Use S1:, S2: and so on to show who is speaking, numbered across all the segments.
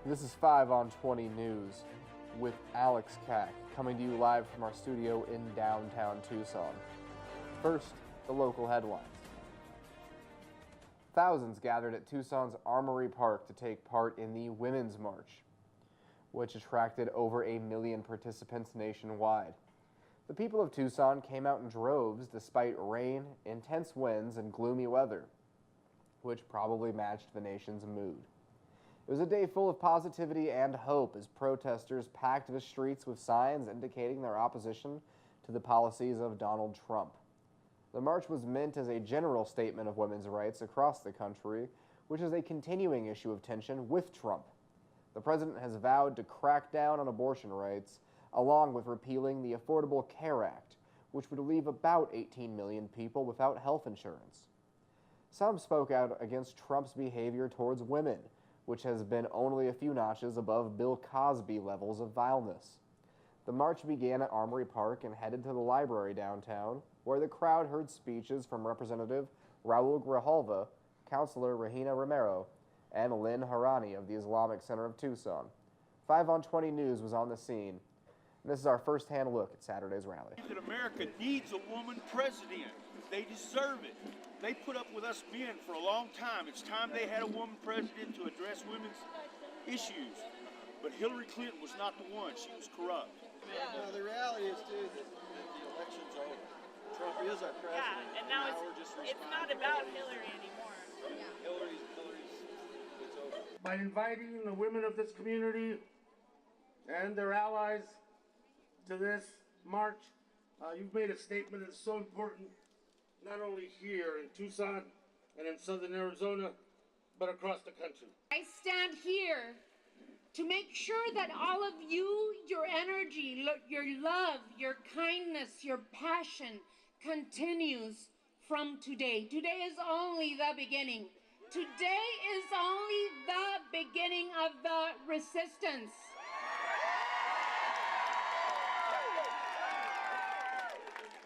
S1: This is 5 on 20 News with Alex Kack, coming to you live from our studio in downtown Tucson. First, the local headlines. Thousands gathered at Tucson's Armory Park to take part in the Women's March, which attracted over 1 million participants nationwide. The people of Tucson came out in droves despite rain, intense winds, and gloomy weather, which probably matched the nation's mood. It was a day full of positivity and hope as protesters packed the streets with signs indicating their opposition to the policies of Donald Trump. The march was meant as a general statement of women's rights across the country, which is a continuing issue of tension with Trump. The president has vowed to crack down on abortion rights, along with repealing the Affordable Care Act, which would leave about 18 million people without health insurance. Some spoke out against Trump's behavior towards women, which has been only a few notches above Bill Cosby levels of vileness. The march began at Armory Park and headed to the library downtown, where the crowd heard speeches from Representative Raul Grijalva, Councilor Regina Romero, and Lynn Harani of the Islamic Center of Tucson. 5 on 20 News was on the scene. And this is our first-hand look at Saturday's rally.
S2: That America needs a woman president. They deserve it. They put up with us men for a long time. It's time they had a woman president to address women's issues. But Hillary Clinton was not the one. She was corrupt.
S3: Yeah. No, the reality is, too, that the election's over. Trump is our president.
S4: Yeah, and now it's not about Hillary anymore.
S3: Yeah. Hillary's it's over.
S5: By inviting the women of this community and their allies to this march, you've made a statement that's so important, not only here in Tucson and in southern Arizona, but across the country.
S6: I stand here to make sure that all of you, your energy, your love, your kindness, your passion continues from today. Today is only the beginning. Today is only the beginning of the resistance.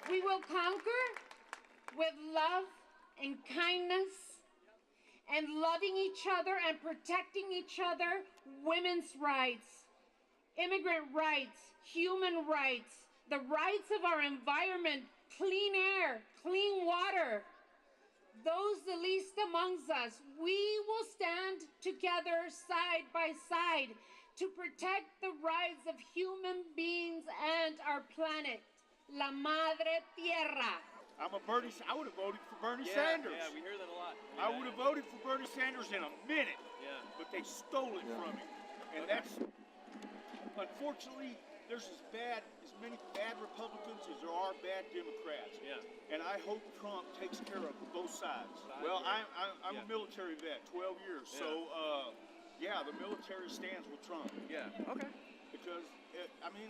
S6: We will conquer with love and kindness and loving each other and protecting each other, women's rights, immigrant rights, human rights, the rights of our environment, clean air, clean water. Those the least amongst us, we will stand together side by side to protect the rights of human beings and our planet, La Madre Tierra.
S2: I would have voted for Bernie Sanders.
S7: Yeah, we hear that a lot.
S2: I would have voted for Bernie Sanders in a minute.
S7: Yeah.
S2: But they stole it from him. And that's, unfortunately, there's as many bad Republicans as there are bad Democrats.
S7: Yeah.
S2: And I hope Trump takes care of both sides. Well, I'm a military vet, 12 years.
S7: Yeah.
S2: So, the military stands with Trump.
S7: Yeah. Okay.
S2: Because,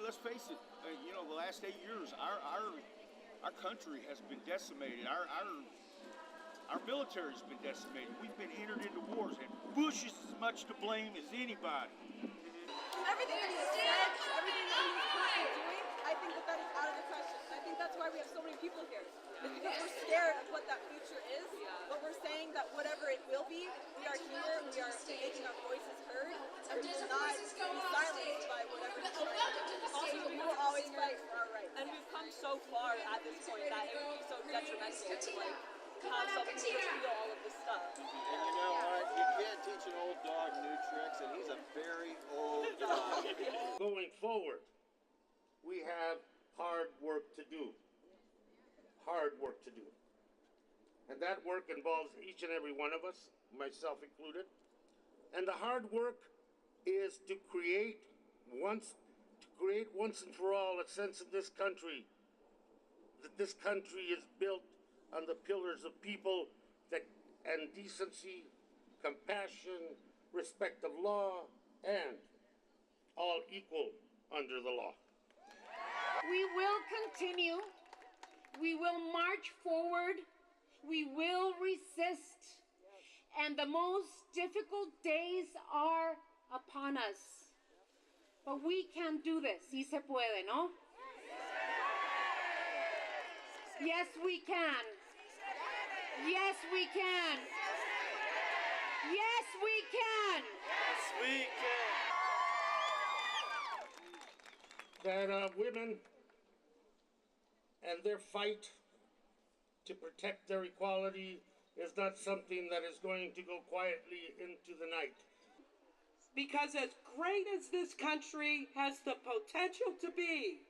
S2: let's face it, the last 8 years, our country has been decimated. Our military's been decimated. We've been entered into wars, and Bush is as much to blame as anybody.
S8: Everything that he has said, everything that he's currently doing, I think that is out of the question. I think that's why we have so many people here. It's because we're scared of what that future is, but we're saying that whatever it will be, we are here, we are making our voices heard, and we will not be silenced by whatever it is. Also, we will always fight for our rights. And we've come so far at this point that it would be so detrimental to have someone to reveal all of this stuff.
S3: And you know what? You can't teach an old dog new tricks, and he's a very old dog.
S5: Going forward, we have hard work to do. Hard work to do. And that work involves each and every one of us, myself included. And the hard work is to create once and for all a sense in this country that this country is built on the pillars of people and decency, compassion, respect of law, and all equal under the law.
S6: We will continue. We will march forward. We will resist. And the most difficult days are upon us. But we can do this. Sí se puede, ¿no? Yes, we can. Yes, we can. Yes, we can.
S3: Yes, we can.
S5: That women and their fight to protect their equality is not something that is going to go quietly into the night.
S7: Because as great as this country has the potential to be,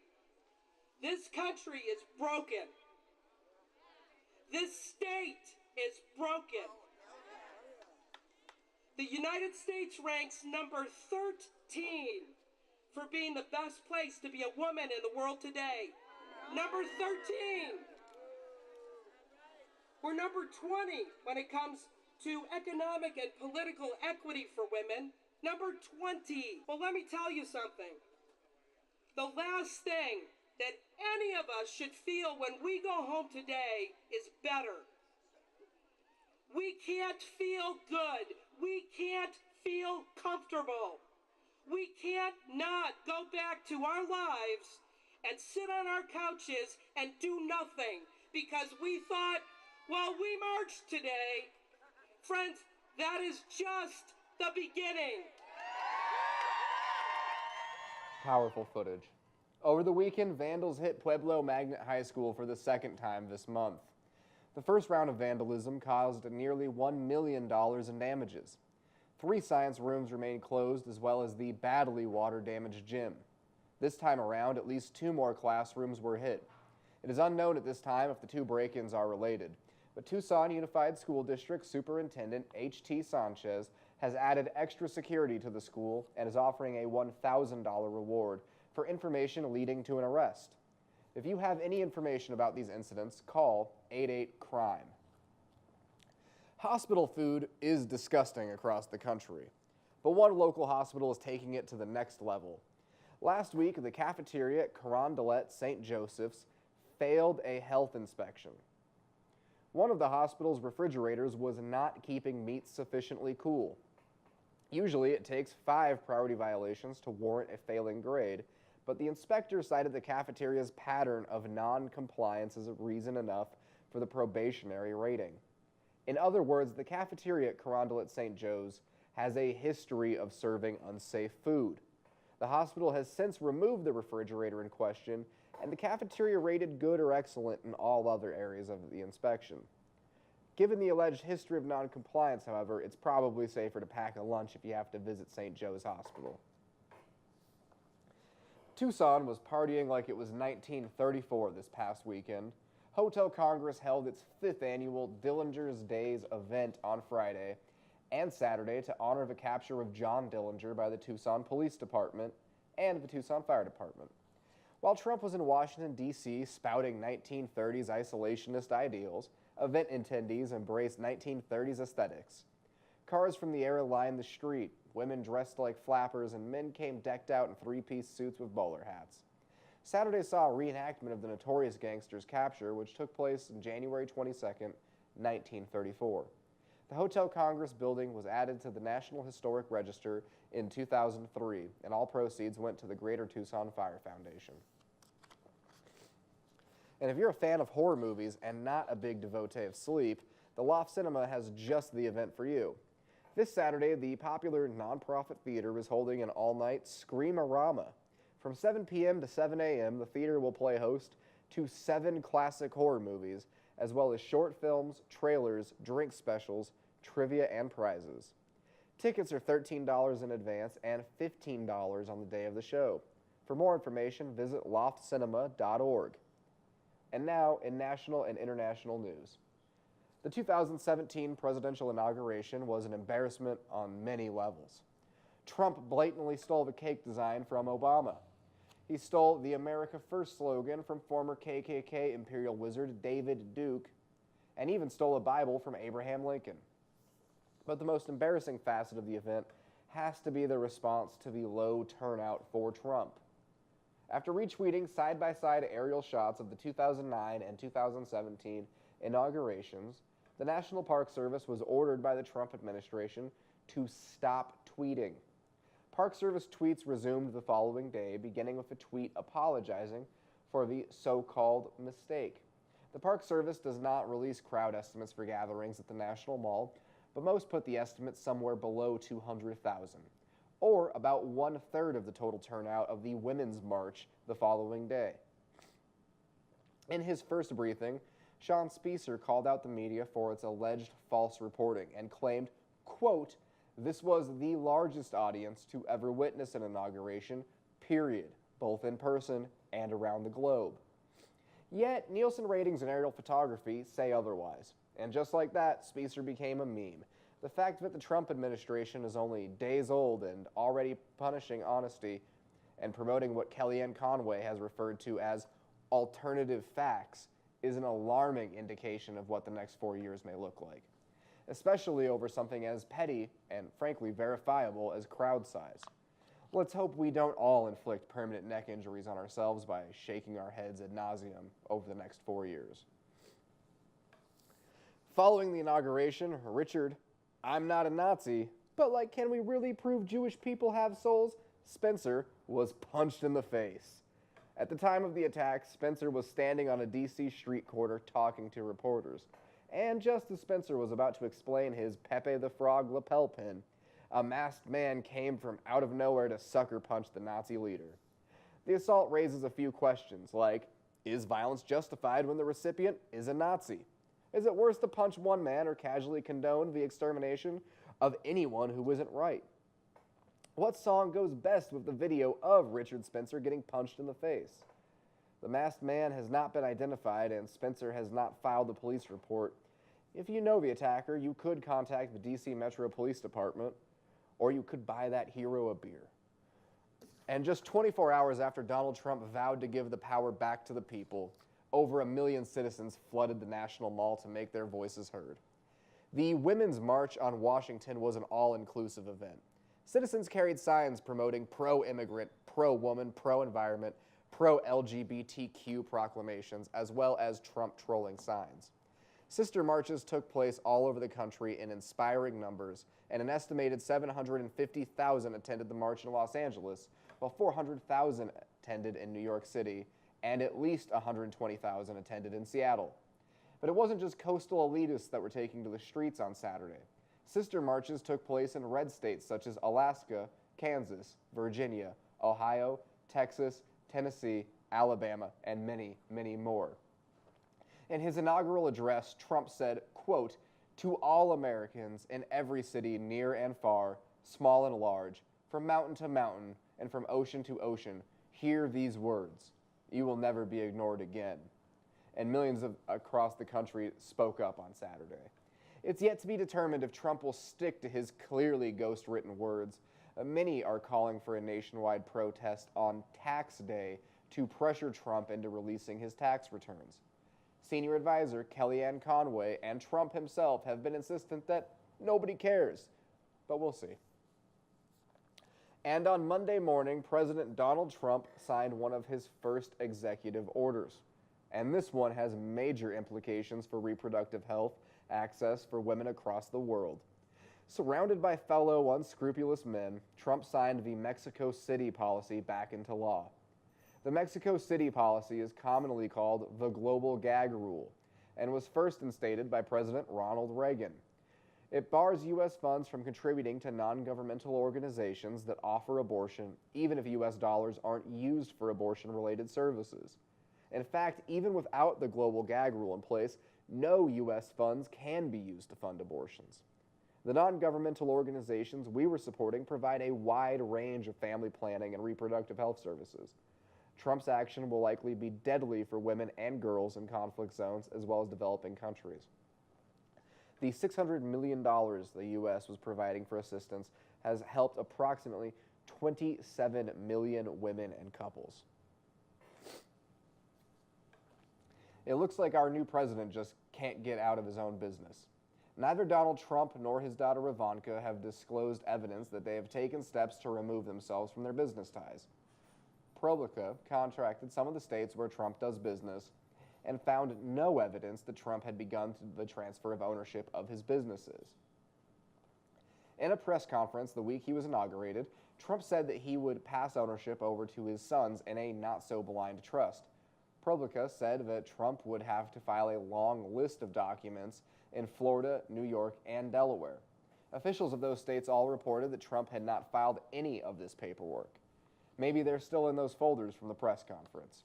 S7: this country is broken. This state is broken. The United States ranks number 13 for being the best place to be a woman in the world today. Number 13. We're number 20 when it comes to economic and political equity for women. Number 20. Well, let me tell you something. The last thing that any of us should feel when we go home today is better. We can't feel good. We can't feel comfortable. We can't not go back to our lives and sit on our couches and do nothing because we thought, well, we marched today. Friends, that is just the beginning.
S1: Powerful footage. Over the weekend, vandals hit Pueblo Magnet High School for the second time this month. The first round of vandalism caused nearly $1 million in damages. 3 science rooms remain closed, as well as the badly water-damaged gym. This time around, at least 2 more classrooms were hit. It is unknown at this time if the 2 break-ins are related, but Tucson Unified School District Superintendent H.T. Sanchez has added extra security to the school and is offering a $1,000 reward for information leading to an arrest. If you have any information about these incidents, call 88-CRIME. Hospital food is disgusting across the country, but one local hospital is taking it to the next level. Last week, the cafeteria at Carondelet St. Joseph's failed a health inspection. One of the hospital's refrigerators was not keeping meat sufficiently cool. Usually, it takes 5 priority violations to warrant a failing grade, but the inspector cited the cafeteria's pattern of non-compliance as a reason enough for the probationary rating. In other words, the cafeteria at Carondelet St. Joe's has a history of serving unsafe food. The hospital has since removed the refrigerator in question, and the cafeteria rated good or excellent in all other areas of the inspection. Given the alleged history of non-compliance, however, it's probably safer to pack a lunch if you have to visit St. Joe's Hospital. Tucson was partying like it was 1934 this past weekend. Hotel Congress held its 5th annual Dillinger's Days event on Friday and Saturday to honor the capture of John Dillinger by the Tucson Police Department and the Tucson Fire Department. While Trump was in Washington, D.C. spouting 1930s isolationist ideals, event attendees embraced 1930s aesthetics. Cars from the era lined the street, women dressed like flappers, and men came decked out in 3-piece suits with bowler hats. Saturday saw a reenactment of the Notorious Gangster's capture, which took place on January 22, 1934. The Hotel Congress building was added to the National Historic Register in 2003, and all proceeds went to the Greater Tucson Fire Foundation. And if you're a fan of horror movies and not a big devotee of sleep, the Loft Cinema has just the event for you. This Saturday, the popular nonprofit theater is holding an all-night Scream-a-rama. From 7 p.m. to 7 a.m., the theater will play host to 7 classic horror movies, as well as short films, trailers, drink specials, trivia, and prizes. Tickets are $13 in advance and $15 on the day of the show. For more information, visit loftcinema.org. And now, in national and international news. The 2017 presidential inauguration was an embarrassment on many levels. Trump blatantly stole the cake design from Obama. He stole the America First slogan from former KKK Imperial Wizard David Duke, and even stole a Bible from Abraham Lincoln. But the most embarrassing facet of the event has to be the response to the low turnout for Trump. After retweeting side-by-side aerial shots of the 2009 and 2017 inaugurations, the National Park Service was ordered by the Trump administration to stop tweeting. Park Service tweets resumed the following day, beginning with a tweet apologizing for the so-called mistake. The Park Service does not release crowd estimates for gatherings at the National Mall, but most put the estimate somewhere below 200,000, or about 1/3 of the total turnout of the Women's March the following day. In his first briefing, Sean Spicer called out the media for its alleged false reporting and claimed, quote, "This was the largest audience to ever witness an inauguration, period, both in person and around the globe." Yet, Nielsen ratings and aerial photography say otherwise. And just like that, Spicer became a meme. The fact that the Trump administration is only days old and already punishing honesty and promoting what Kellyanne Conway has referred to as alternative facts is an alarming indication of what the next 4 years may look like, especially over something as petty and frankly verifiable as crowd size. Let's hope we don't all inflict permanent neck injuries on ourselves by shaking our heads ad nauseum over the next 4 years. Following the inauguration, Richard, "I'm not a Nazi, but like, can we really prove Jewish people have souls?" Spencer was punched in the face. At the time of the attack, Spencer was standing on a D.C. street corner talking to reporters. And just as Spencer was about to explain his Pepe the Frog lapel pin, a masked man came from out of nowhere to sucker punch the Nazi leader. The assault raises a few questions, like, is violence justified when the recipient is a Nazi? Is it worse to punch one man or casually condone the extermination of anyone who isn't right? What song goes best with the video of Richard Spencer getting punched in the face? The masked man has not been identified, and Spencer has not filed a police report. If you know the attacker, you could contact the D.C. Metro Police Department, or you could buy that hero a beer. And just 24 hours after Donald Trump vowed to give the power back to the people, over 1 million citizens flooded the National Mall to make their voices heard. The Women's March on Washington was an all-inclusive event. Citizens carried signs promoting pro-immigrant, pro-woman, pro-environment, pro-LGBTQ proclamations, as well as Trump trolling signs. Sister marches took place all over the country in inspiring numbers, and an estimated 750,000 attended the march in Los Angeles, while 400,000 attended in New York City, and at least 120,000 attended in Seattle. But it wasn't just coastal elitists that were taking to the streets on Saturday. Sister marches took place in red states such as Alaska, Kansas, Virginia, Ohio, Texas, Tennessee, Alabama, and many, many more. In his inaugural address, Trump said, quote, "To all Americans in every city near and far, small and large, from mountain to mountain, and from ocean to ocean, hear these words. You will never be ignored again." And millions across the country spoke up on Saturday. It's yet to be determined if Trump will stick to his clearly ghost-written words. Many are calling for a nationwide protest on tax day to pressure Trump into releasing his tax returns. Senior advisor Kellyanne Conway and Trump himself have been insistent that nobody cares, but we'll see. And on Monday morning, President Donald Trump signed one of his first executive orders. And this one has major implications for reproductive health access for women across the world. Surrounded by fellow unscrupulous men, Trump signed the Mexico City policy back into law. The Mexico City policy is commonly called the Global Gag Rule and was first instated by President Ronald Reagan. It bars U.S. funds from contributing to non-governmental organizations that offer abortion, even if U.S. dollars aren't used for abortion-related services. In fact, even without the Global Gag Rule in place, no U.S. funds can be used to fund abortions. The non-governmental organizations we were supporting provide a wide range of family planning and reproductive health services. Trump's action will likely be deadly for women and girls in conflict zones as well as developing countries. The $600 million the U.S. was providing for assistance has helped approximately 27 million women and couples. It looks like our new president just can't get out of his own business. Neither Donald Trump nor his daughter Ivanka have disclosed evidence that they have taken steps to remove themselves from their business ties. ProPublica contracted some of the states where Trump does business and found no evidence that Trump had begun the transfer of ownership of his businesses. In a press conference the week he was inaugurated, Trump said that he would pass ownership over to his sons in a not-so-blind trust. ProPublica said that Trump would have to file a long list of documents in Florida, New York, and Delaware. Officials of those states all reported that Trump had not filed any of this paperwork. Maybe they're still in those folders from the press conference.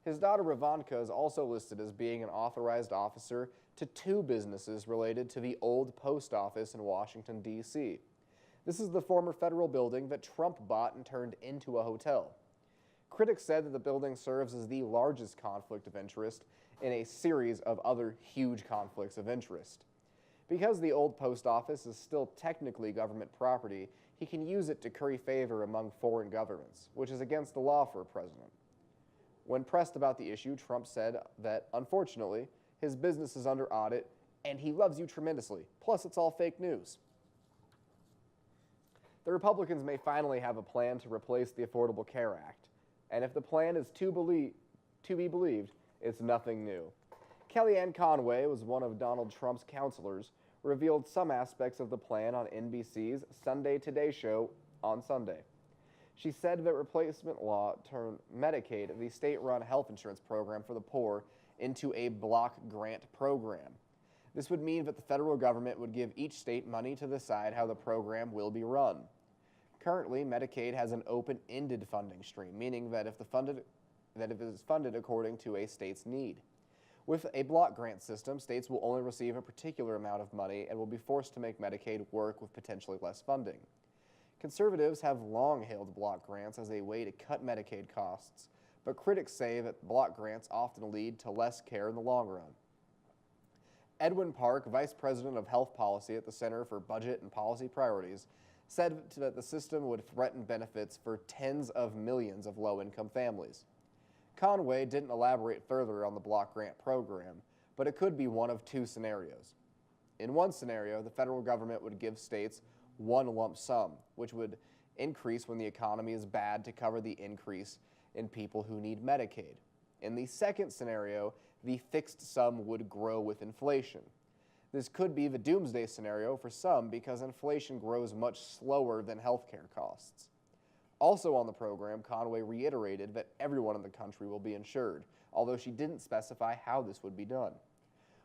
S1: His daughter Ivanka is also listed as being an authorized officer to 2 businesses related to the old post office in Washington, D.C. This is the former federal building that Trump bought and turned into a hotel. Critics said that the building serves as the largest conflict of interest in a series of other huge conflicts of interest. Because the old post office is still technically government property, he can use it to curry favor among foreign governments, which is against the law for a president. When pressed about the issue, Trump said that, unfortunately, his business is under audit and he loves you tremendously. Plus, it's all fake news. The Republicans may finally have a plan to replace the Affordable Care Act, and if the plan is to be believed, it's nothing new. Kellyanne Conway was one of Donald Trump's counselors, revealed some aspects of the plan on NBC's Sunday Today show on Sunday. She said that replacement law turned Medicaid, the state-run health insurance program for the poor, into a block grant program. This would mean that the federal government would give each state money to decide how the program will be run. Currently, Medicaid has an open-ended funding stream, meaning that it is funded according to a state's need. With a block grant system, states will only receive a particular amount of money and will be forced to make Medicaid work with potentially less funding. Conservatives have long hailed block grants as a way to cut Medicaid costs, but critics say that block grants often lead to less care in the long run. Edwin Park, Vice President of Health Policy at the Center for Budget and Policy Priorities, said that the system would threaten benefits for tens of millions of low-income families. Conway didn't elaborate further on the block grant program, but it could be one of 2 scenarios. In one scenario, the federal government would give states one lump sum, which would increase when the economy is bad to cover the increase in people who need Medicaid. In the second scenario, the fixed sum would grow with inflation. This could be the doomsday scenario for some because inflation grows much slower than healthcare costs. Also on the program, Conway reiterated that everyone in the country will be insured, although she didn't specify how this would be done.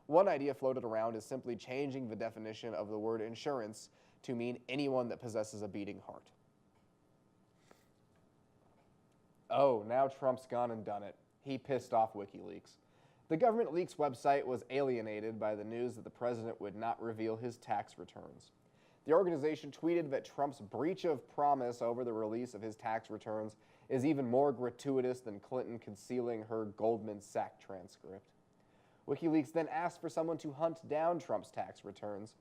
S1: One idea floated around is simply changing the definition of the word insurance to mean anyone that possesses a beating heart. Oh, now Trump's gone and done it. He pissed off WikiLeaks. The government leaks website was alienated by the news that the president would not reveal his tax returns. The organization tweeted that Trump's breach of promise over the release of his tax returns is even more gratuitous than Clinton concealing her Goldman Sachs transcript. WikiLeaks then asked for someone to hunt down Trump's tax returns,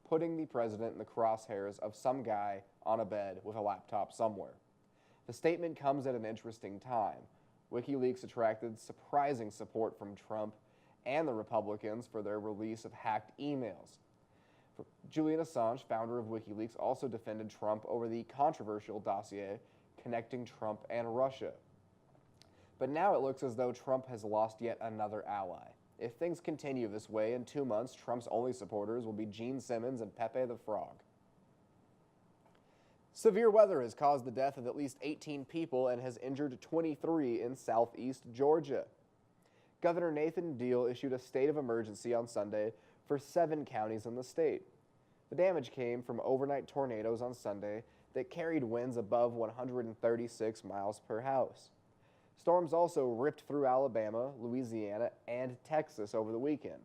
S1: putting the president in the crosshairs of some guy on a bed with a laptop somewhere. The statement comes at an interesting time. WikiLeaks attracted surprising support from Trump and the Republicans for their release of hacked emails. Julian Assange, founder of WikiLeaks, also defended Trump over the controversial dossier connecting Trump and Russia. But now it looks as though Trump has lost yet another ally. If things continue this way, in 2 months, Trump's only supporters will be Gene Simmons and Pepe the Frog. Severe weather has caused the death of at least 18 people and has injured 23 in southeast Georgia. Governor Nathan Deal issued a state of emergency on Sunday for 7 counties in the state. The damage came from overnight tornadoes on Sunday that carried winds above 136 miles per hour. Storms also ripped through Alabama, Louisiana, and Texas over the weekend.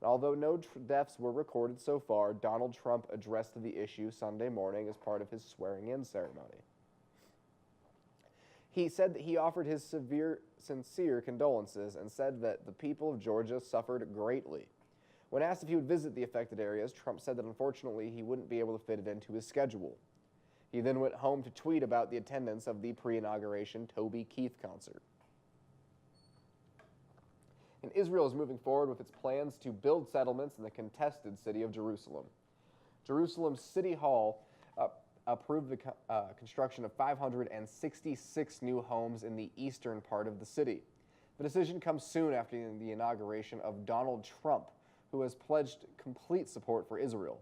S1: Although no deaths were recorded so far, Donald Trump addressed the issue Sunday morning as part of his swearing-in ceremony. He said that he offered his sincere condolences and said that the people of Georgia suffered greatly. When asked if he would visit the affected areas, Trump said that unfortunately he wouldn't be able to fit it into his schedule. He then went home to tweet about the attendance of the pre-inauguration Toby Keith concert. And Israel is moving forward with its plans to build settlements in the contested city of Jerusalem. Jerusalem's City Hall approved the construction of 566 new homes in the eastern part of the city. The decision comes soon after the inauguration of Donald Trump, who has pledged complete support for Israel.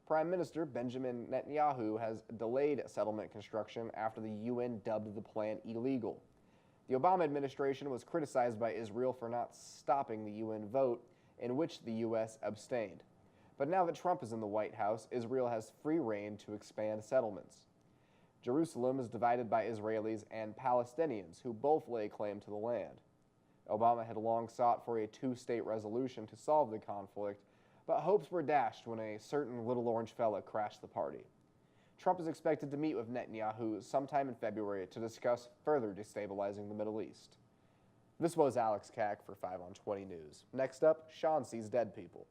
S1: Prime Minister Benjamin Netanyahu has delayed settlement construction after the UN dubbed the plan illegal. The Obama administration was criticized by Israel for not stopping the UN vote in which the U.S. abstained. But now that Trump is in the White House, Israel has free rein to expand settlements. Jerusalem is divided by Israelis and Palestinians, who both lay claim to the land. Obama had long sought for a two-state resolution to solve the conflict, but hopes were dashed when a certain little orange fella crashed the party. Trump is expected to meet with Netanyahu sometime in February to discuss further destabilizing the Middle East. This was Alex Kack for 5 on 20 News. Next up, Sean sees dead people.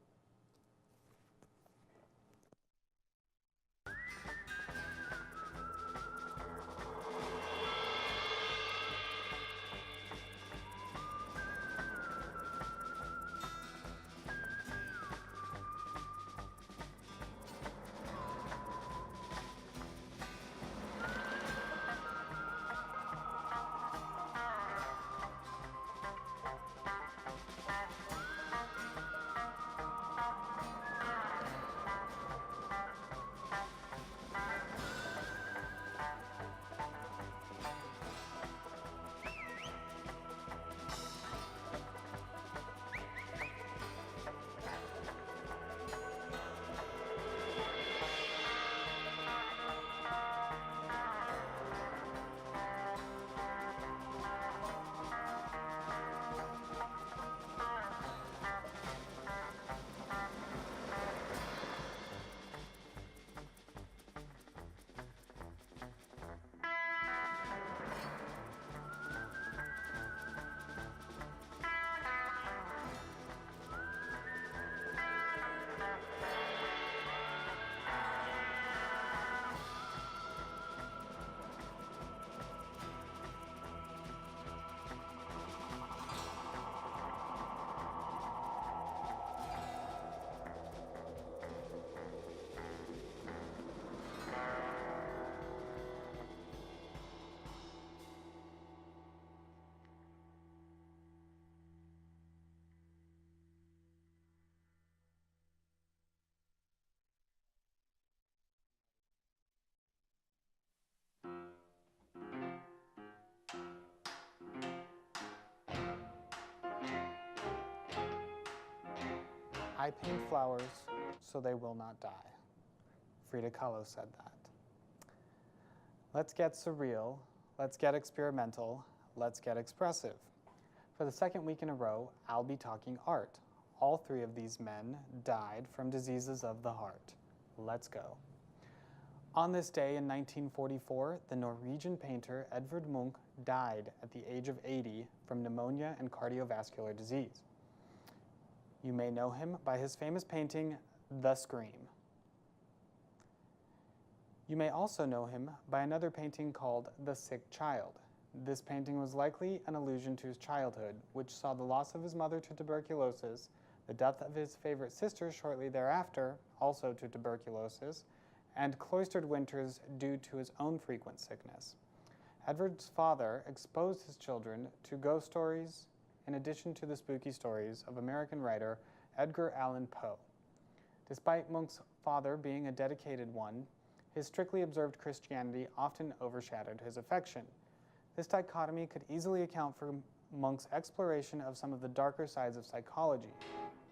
S9: I paint flowers so they will not die. Frida Kahlo said that. Let's get surreal, let's get experimental, let's get expressive. For the second week in a row, I'll be talking art. All 3 of these men died from diseases of the heart. Let's go. On this day in 1944, the Norwegian painter Edvard Munch died at the age of 80 from pneumonia and cardiovascular disease. You may know him by his famous painting, The Scream. You may also know him by another painting called The Sick Child. This painting was likely an allusion to his childhood, which saw the loss of his mother to tuberculosis, the death of his favorite sister shortly thereafter, also to tuberculosis, and cloistered winters due to his own frequent sickness. Edvard's father exposed his children to ghost stories, in addition to the spooky stories of American writer Edgar Allan Poe. Despite Munch's father being a dedicated one, his strictly observed Christianity often overshadowed his affection. This dichotomy could easily account for Munch's exploration of some of the darker sides of psychology,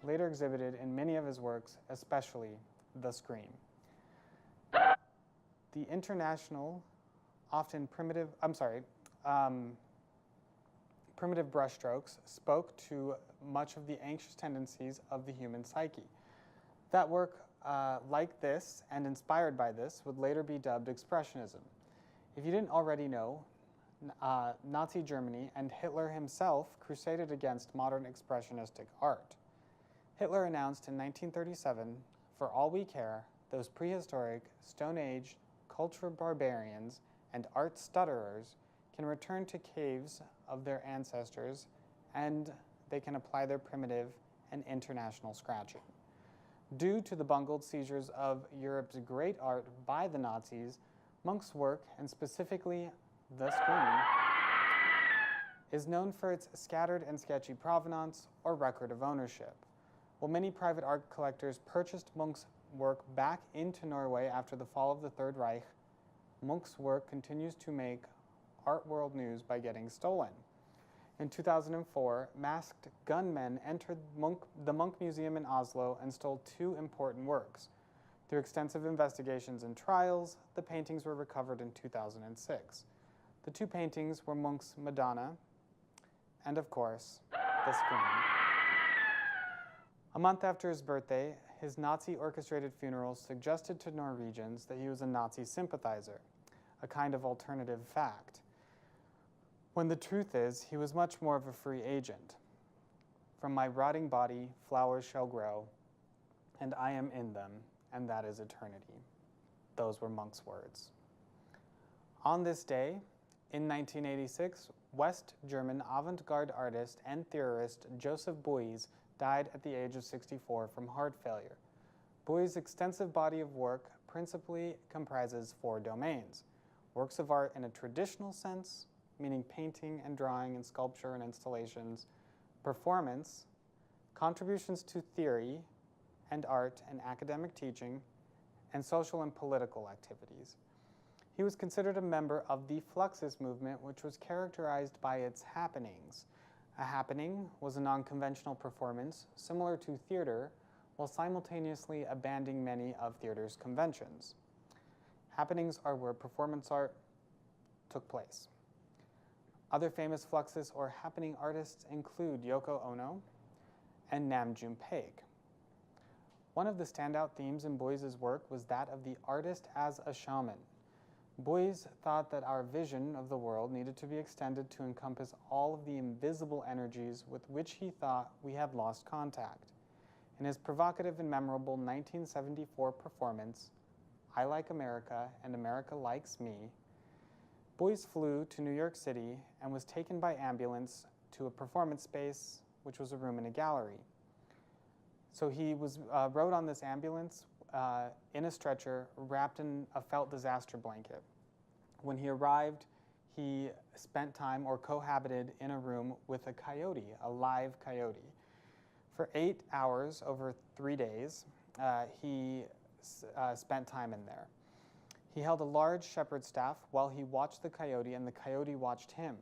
S9: later exhibited in many of his works, especially The Scream. The international, often primitive brushstrokes spoke to much of the anxious tendencies of the human psyche. That work, like this and inspired by this, would later be dubbed Expressionism. If you didn't already know, Nazi Germany and Hitler himself crusaded against modern expressionistic art. Hitler announced in 1937, "For all we care, those prehistoric, Stone Age, culture barbarians, and art stutterers can return to caves of their ancestors, and they can apply their primitive and international scratching." Due to the bungled seizures of Europe's great art by the Nazis, Munch's work, and specifically The Scream, is known for its scattered and sketchy provenance or record of ownership. While many private art collectors purchased Munch's work back into Norway after the fall of the Third Reich, Munch's work continues to make art world news by getting stolen. In 2004, masked gunmen entered the Munch Museum in Oslo and stole 2 important works. Through extensive investigations and trials, the paintings were recovered in 2006. The 2 paintings were Munch's Madonna and, of course, the Scream. A month after his birthday, his Nazi-orchestrated funeral suggested to Norwegians that he was a Nazi sympathizer, a kind of alternative fact, when the truth is he was much more of a free agent. From my rotting body, flowers shall grow, and I am in them, and that is eternity. Those were Munch's words. On this day, in 1986, West German avant-garde artist and theorist Joseph Beuys died at the age of 64 from heart failure. Beuys' extensive body of work principally comprises 4 domains: works of art in a traditional sense, meaning painting and drawing and sculpture and installations, performance, contributions to theory and art and academic teaching, and social and political activities. He was considered a member of the Fluxus movement, which was characterized by its happenings. A happening was a non-conventional performance similar to theater, while simultaneously abandoning many of theater's conventions. Happenings are where performance art took place. Other famous Fluxus or happening artists include Yoko Ono and Nam June Paik. One of the standout themes in Beuys' work was that of the artist as a shaman. Beuys thought that our vision of the world needed to be extended to encompass all of the invisible energies with which he thought we had lost contact. In his provocative and memorable 1974 performance, I Like America and America Likes Me, Beuys flew to New York City and was taken by ambulance to a performance space, which was a room in a gallery. So he was rode on this ambulance in a stretcher, wrapped in a felt disaster blanket. When he arrived, he spent time or cohabited in a room with a coyote, a live coyote. For 8 hours over 3 days, he spent time in there. He held a large shepherd's staff while he watched the coyote, and the coyote watched him.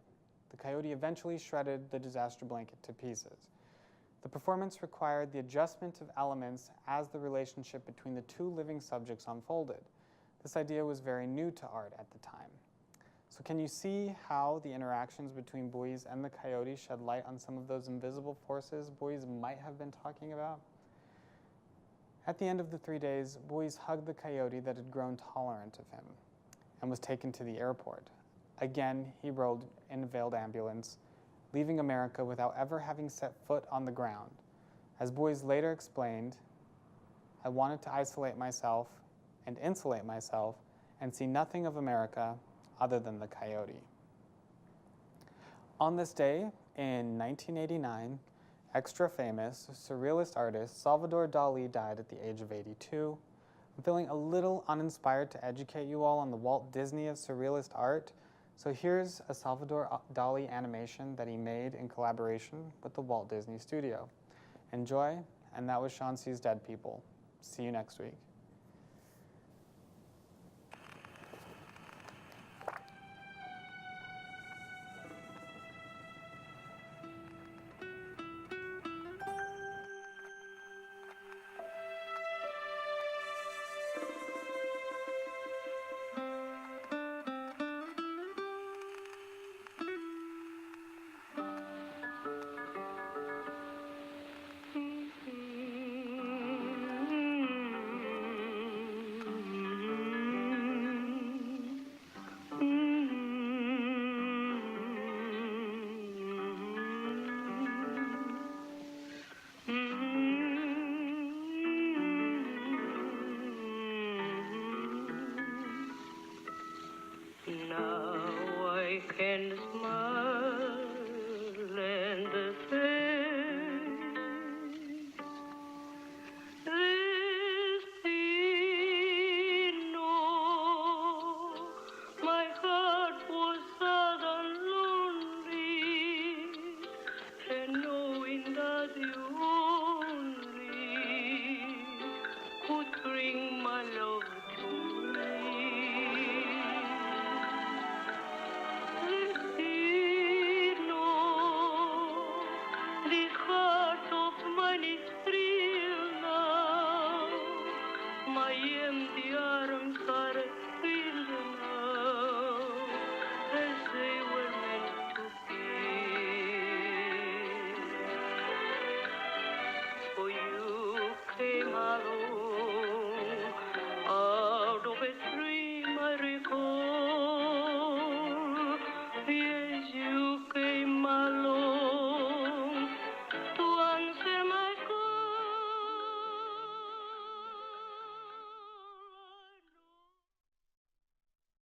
S9: The coyote eventually shredded the disaster blanket to pieces. The performance required the adjustment of elements as the relationship between the 2 living subjects unfolded. This idea was very new to art at the time. So can you see how the interactions between Beuys and the coyote shed light on some of those invisible forces Beuys might have been talking about? At the end of the 3 days, Beuys hugged the coyote that had grown tolerant of him and was taken to the airport. Again, he rode in a veiled ambulance, leaving America without ever having set foot on the ground. As Beuys later explained, I wanted to isolate myself and insulate myself and see nothing of America other than the coyote. On this day, in 1989, extra famous surrealist artist Salvador Dali died at the age of 82. I'm feeling a little uninspired to educate you all on the Walt Disney of surrealist art, so here's a Salvador Dali animation that he made in collaboration with the Walt Disney Studio. Enjoy, and that was Sean Sees Dead People. See you next week.
S10: ديارم صارت في الجنان